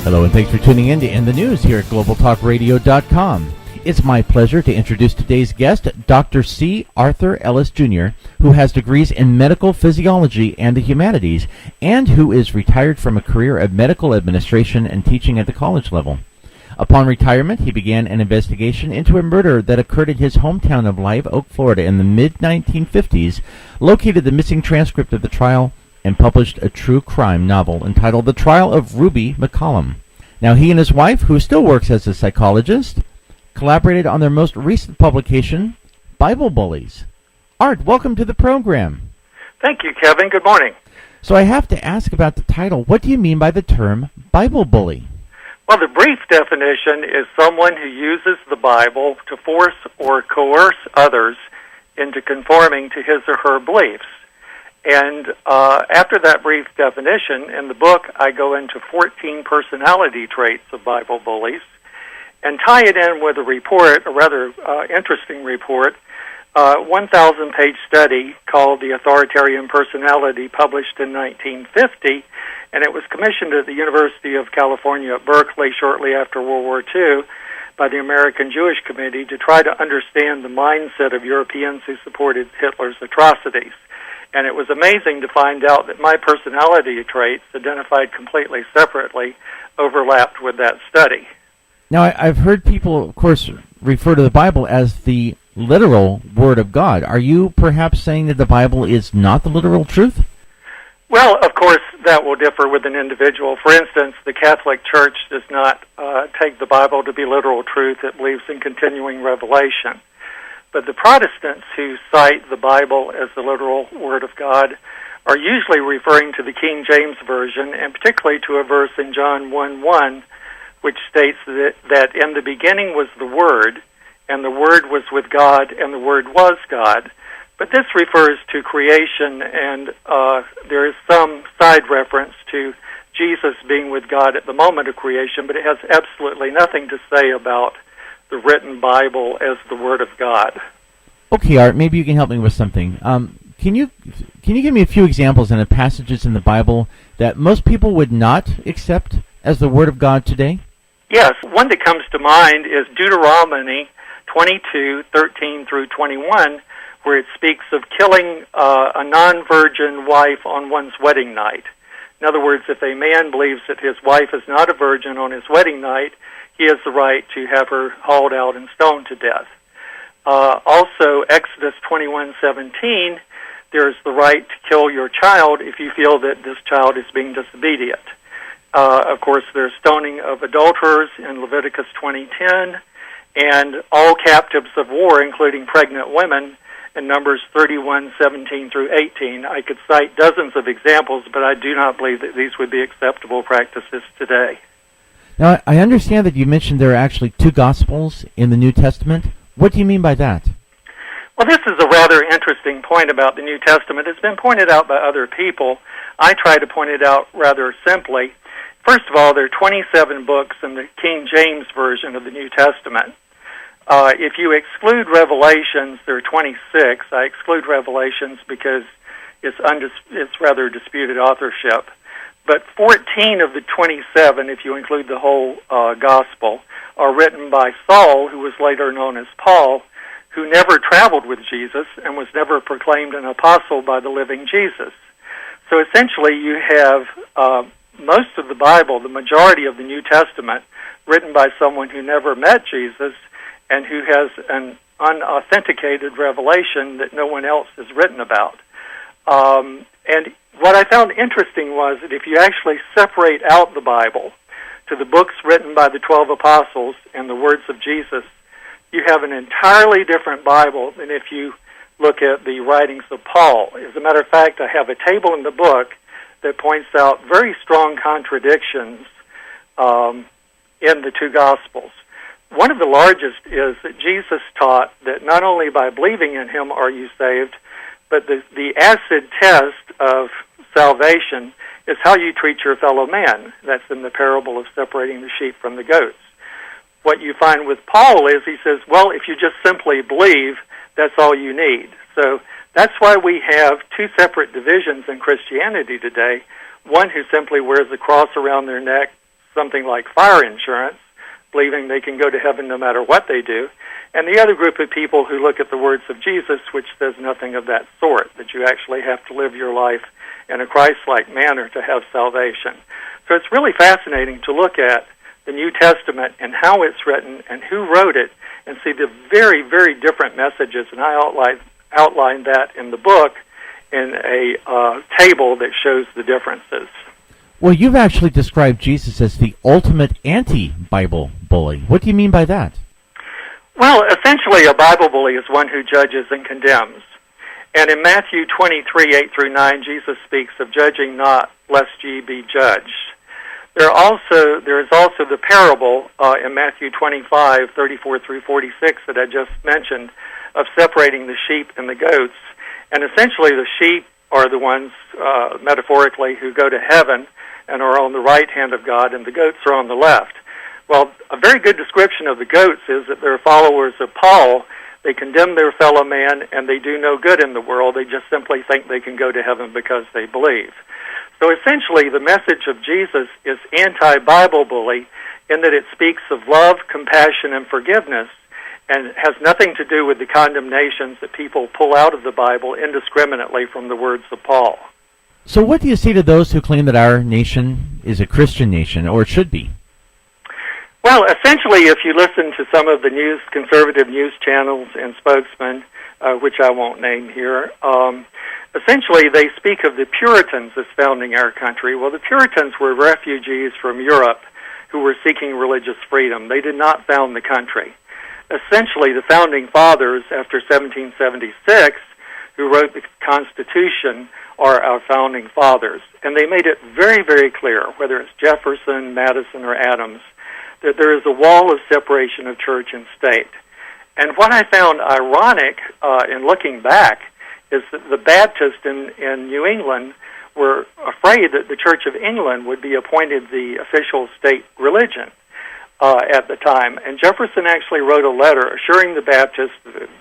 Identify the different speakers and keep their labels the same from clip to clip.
Speaker 1: Hello, and thanks for tuning in to In the News here at globaltalkradio.com. It's my pleasure to introduce today's guest, Dr. C. Arthur Ellis, Jr., who has degrees in medical physiology and the humanities, and who is retired from a career of medical administration and teaching at the college level. Upon retirement, he began an investigation into a murder that occurred in his hometown of Live Oak, Florida in the mid-1950s, located the missing transcript of the trial, and published a true crime novel entitled The Trial of Ruby McCollum. Now, he and his wife, who still works as a psychologist, collaborated on their most recent publication, Bible Bullies. Art, welcome to the program.
Speaker 2: Thank you, Kevin. Good morning.
Speaker 1: So I have to ask about the title. What do you mean by the term Bible bully?
Speaker 2: Well, the brief definition is someone who uses the Bible to force or coerce others into conforming to his or her beliefs. And after that brief definition, in the book, I go into 14 personality traits of Bible bullies and tie it in with a report, a rather interesting report, 1,000-page study called The Authoritarian Personality, published in 1950, and it was commissioned at the University of California at Berkeley shortly after World War II by the American Jewish Committee to try to understand the mindset of Europeans who supported Hitler's atrocities. And it was amazing to find out that my personality traits, identified completely separately, overlapped with that study.
Speaker 1: Now, I've heard people, of course, refer to the Bible as the literal Word of God. Are you perhaps saying that the Bible is not the literal truth?
Speaker 2: Well, of course, that will differ with an individual. For instance, the Catholic Church does not take the Bible to be literal truth. It believes in continuing revelation. But the Protestants who cite the Bible as the literal Word of God are usually referring to the King James Version, and particularly to a verse in John 1:1, which states that in the beginning was the Word, and the Word was with God, and the Word was God. But this refers to creation, and there is some side reference to Jesus being with God at the moment of creation, but it has absolutely nothing to say about the written Bible as the Word of God.
Speaker 1: Okay, Art, maybe you can help me with something. Can you give me a few examples of passages in the Bible that most people would not accept as the Word of God today?
Speaker 2: Yes, one that comes to mind is Deuteronomy 22:13 through 21, where it speaks of killing a non-virgin wife on one's wedding night. In other words, if a man believes that his wife is not a virgin on his wedding night, he has the right to have her hauled out and stoned to death. Also, Exodus 21:17, there's the right to kill your child if you feel that this child is being disobedient. Of course, there's stoning of adulterers in Leviticus 20:10, and all captives of war, including pregnant women, in Numbers 31:17 through 18. I could cite dozens of examples, but I do not believe that these would be acceptable practices today.
Speaker 1: Now, I understand that you mentioned there are actually two Gospels in the New Testament. What do you mean by that?
Speaker 2: Well, this is a rather interesting point about the New Testament. It's been pointed out by other people. I try to point it out rather simply. First of all, there are 27 books in the King James Version of the New Testament. If you exclude Revelations, there are 26. I exclude Revelations because it's rather disputed authorship. But 14 of the 27, if you include the whole gospel, are written by Saul, who was later known as Paul, who never traveled with Jesus and was never proclaimed an apostle by the living Jesus. So essentially you have most of the Bible, the majority of the New Testament, written by someone who never met Jesus and who has an unauthenticated revelation that no one else has written about. And what I found interesting was that if you actually separate out the Bible to the books written by the 12 apostles and the words of Jesus, you have an entirely different Bible than if you look at the writings of Paul. As a matter of fact, I have a table in the book that points out very strong contradictions in the two Gospels. One of the largest is that Jesus taught that not only by believing in him are you saved, but the acid test of salvation is how you treat your fellow man. That's in the parable of separating the sheep from the goats. What you find with Paul is he says, well, if you just simply believe, that's all you need. So that's why we have two separate divisions in Christianity today. One who simply wears a cross around their neck, something like fire insurance, believing they can go to heaven no matter what they do, and the other group of people who look at the words of Jesus, which says nothing of that sort, that you actually have to live your life in a Christ-like manner to have salvation. So it's really fascinating to look at the New Testament and how it's written and who wrote it and see the very, very different messages. And I outlined that in the book in a table that shows the differences.
Speaker 1: Well, you've actually described Jesus as the ultimate anti-Bible bully. What do you mean by that?
Speaker 2: Well, essentially, a Bible bully is one who judges and condemns. And in Matthew 23, 8 through 9, Jesus speaks of judging not, lest ye be judged. There is also the parable in Matthew 25, 34 through 46 that I just mentioned of separating the sheep and the goats. And essentially the sheep are the ones, metaphorically, who go to heaven and are on the right hand of God, and the goats are on the left. Well, a very good description of the goats is that they're followers of Paul. They condemn their fellow man, and they do no good in the world. They just simply think they can go to heaven because they believe. So essentially, the message of Jesus is anti-Bible bully in that it speaks of love, compassion, and forgiveness, and has nothing to do with the condemnations that people pull out of the Bible indiscriminately from the words of Paul.
Speaker 1: So what do you say to those who claim that our nation is a Christian nation, or it should be?
Speaker 2: Well, essentially, if you listen to some of the conservative news channels and spokesmen, which I won't name here, essentially they speak of the Puritans as founding our country. Well, the Puritans were refugees from Europe who were seeking religious freedom. They did not found the country. Essentially, the founding fathers, after 1776, who wrote the Constitution, are our founding fathers. And they made it very, very clear, whether it's Jefferson, Madison, or Adams, that there is a wall of separation of church and state. And what I found ironic in looking back is that the Baptists in New England were afraid that the Church of England would be appointed the official state religion at the time. And Jefferson actually wrote a letter assuring the Baptists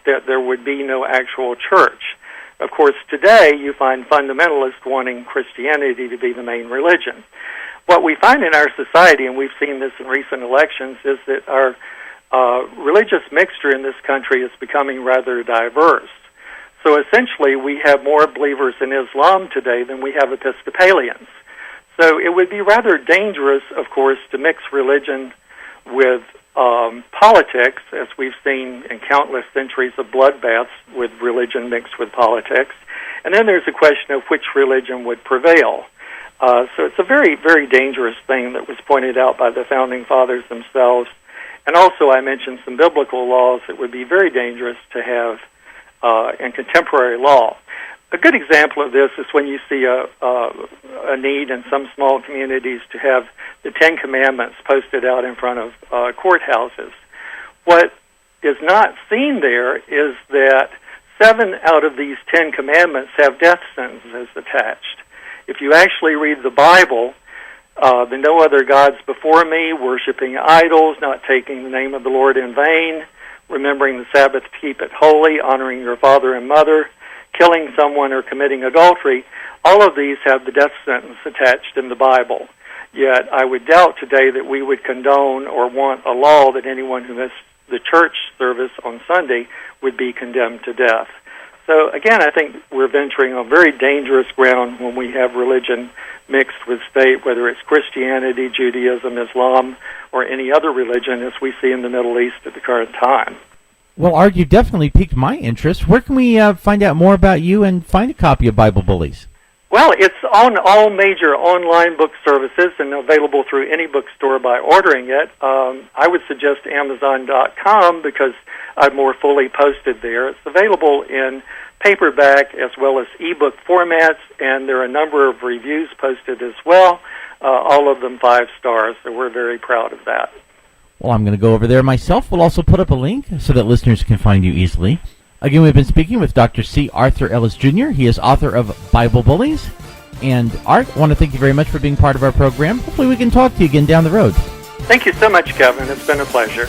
Speaker 2: that there would be no actual church. Of course, today you find fundamentalists wanting Christianity to be the main religion. What we find in our society, and we've seen this in recent elections, is that our religious mixture in this country is becoming rather diverse. So essentially, we have more believers in Islam today than we have Episcopalians. So it would be rather dangerous, of course, to mix religion with politics, as we've seen in countless centuries of bloodbaths with religion mixed with politics. And then there's a question of which religion would prevail. So it's a very, very dangerous thing that was pointed out by the Founding Fathers themselves. And also I mentioned some biblical laws that would be very dangerous to have in contemporary law. A good example of this is when you see a need in some small communities to have the Ten Commandments posted out in front of courthouses. What is not seen there is that 7 out of these 10 commandments have death sentences attached. If you actually read the Bible, the no other gods before me, worshiping idols, not taking the name of the Lord in vain, remembering the Sabbath to keep it holy, honoring your father and mother, killing someone or committing adultery, all of these have the death sentence attached in the Bible. Yet I would doubt today that we would condone or want a law that anyone who missed the church service on Sunday would be condemned to death. So again, I think we're venturing on very dangerous ground when we have religion mixed with state, whether it's Christianity, Judaism, Islam, or any other religion as we see in the Middle East at the current time.
Speaker 1: Well, Art, you definitely piqued my interest. Where can we find out more about you and find a copy of Bible Bullies?
Speaker 2: Well, it's on all major online book services and available through any bookstore by ordering it. I would suggest Amazon.com because I've more fully posted there. It's available in paperback as well as ebook formats, and there are a number of reviews posted as well, all of them 5 stars, so we're very proud of that.
Speaker 1: Well, I'm going to go over there myself. We'll also put up a link so that listeners can find you easily. Again, we've been speaking with Dr. C. Arthur Ellis, Jr. He is author of Bible Bullies. And Art, I want to thank you very much for being part of our program. Hopefully we can talk to you again down the road.
Speaker 2: Thank you so much, Kevin. It's been a pleasure.